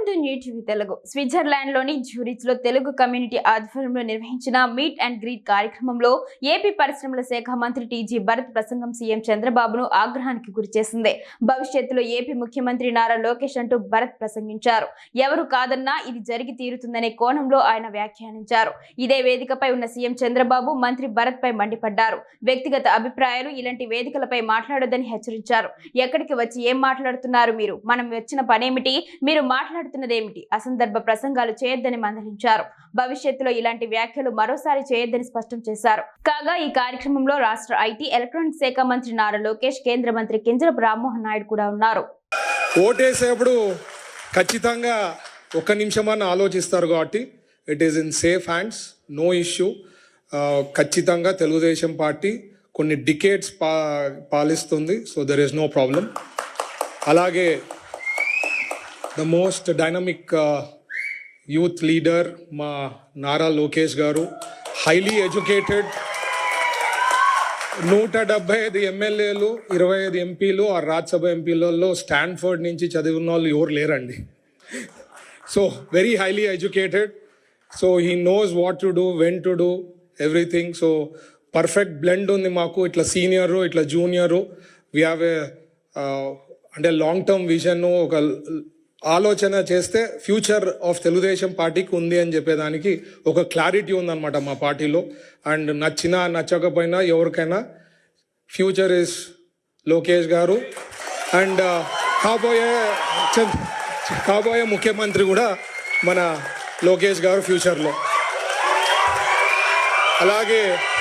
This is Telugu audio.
To new TV Telugu. స్విట్జర్లాండ్లోని జ్యూరిచ్లో తెలుగు కమ్యూనిటీ ఆధ్వర్యంలో నిర్వహించిన మీట్ అండ్ గ్రీట్ కార్యక్రమంలో ఏపీ పరిశ్రమల శాఖ మంత్రి టీజీ భరత్ ప్రసంగం సీఎం చంద్రబాబును ఆగ్రహానికి గురిచేసింది. భవిష్యత్తులో ఏపీ ముఖ్యమంత్రి నారా లోకేష్ అంటూ భరత్ ప్రసంగించారు. ఎవరు కాదన్నా ఇది జరిగి తీరుతుందనే కోణంలో ఆయన వ్యాఖ్యానించారు. ఇదే వేదికపై ఉన్న సీఎం చంద్రబాబు మంత్రి భరత్ పై మండిపడ్డారు. వ్యక్తిగత అభిప్రాయాలు ఇలాంటి వేదికలపై మాట్లాడొద్దని హెచ్చరించారు. ఎక్కడికి వచ్చి ఏం మాట్లాడుతున్నారు మీరు? మనం వచ్చిన పనేమిటి? మీరు మాట్లాడుతున్నదేమిటి? అసందర్భ ప్రసంగాలు చేయొద్దని మందలించారు. భవిష్యత్తులో ఇలాంటి వ్యాఖ్యలు మరోసారి చేయొద్దని స్పష్టం చేశారు. కాగా ఈ కార్యక్రమంలో రాష్ట్ర ఐటీ ఎలక్ట్రానిక్స్ శాఖ మంత్రి నారా లోకేష్, కేంద్ర మంత్రి కింజరాపు రామ్మోహన్ నాయుడు కూడా ఉన్నారు. ఓటేసేప్పుడు ఖచ్చితంగా ఒక్క నిమిషమని ఆలోచిస్తారు కాబట్టి it is in safe hands, no issue. ఖచ్చితంగా తెలుగుదేశం పార్టీ కొన్ని డికేట్స్ పాలిస్తుంది, so there is no problem. అలాగే the most dynamic youth leader మా నారా లోకేష్ గారు, హైలీ ఎడ్యుకేటెడ్, 175 ఎమ్మెల్యేలు, 25 ఎంపీలు ఆ రాజ్యసభ ఎంపీలలో స్టాన్ఫర్డ్ నుంచి చదివిన వాళ్ళు ఎవరు లేరండి. So very highly educated, so he knows what to do, when to do everything. So perfect blend ఉంది మాకు, ఇట్లా సీనియరు ఇట్లా జూనియరు. వీ హ్యావ్ ఏ అంటే లాంగ్ టర్మ్ విజన్, ఒక ఆలోచన చేస్తే ఫ్యూచర్ ఆఫ్ తెలుగుదేశం పార్టీకి ఉంది అని చెప్పేదానికి ఒక క్లారిటీ ఉందన్నమాట మా పార్టీలో. అండ్ నచ్చినా నచ్చకపోయినా ఎవరికైనా ఫ్యూచర్ ఇస్ లోకేష్ గారు. అండ్ కాబోయే ముఖ్యమంత్రి కూడా మన లోకేష్ గారు ఫ్యూచర్లో. అలాగే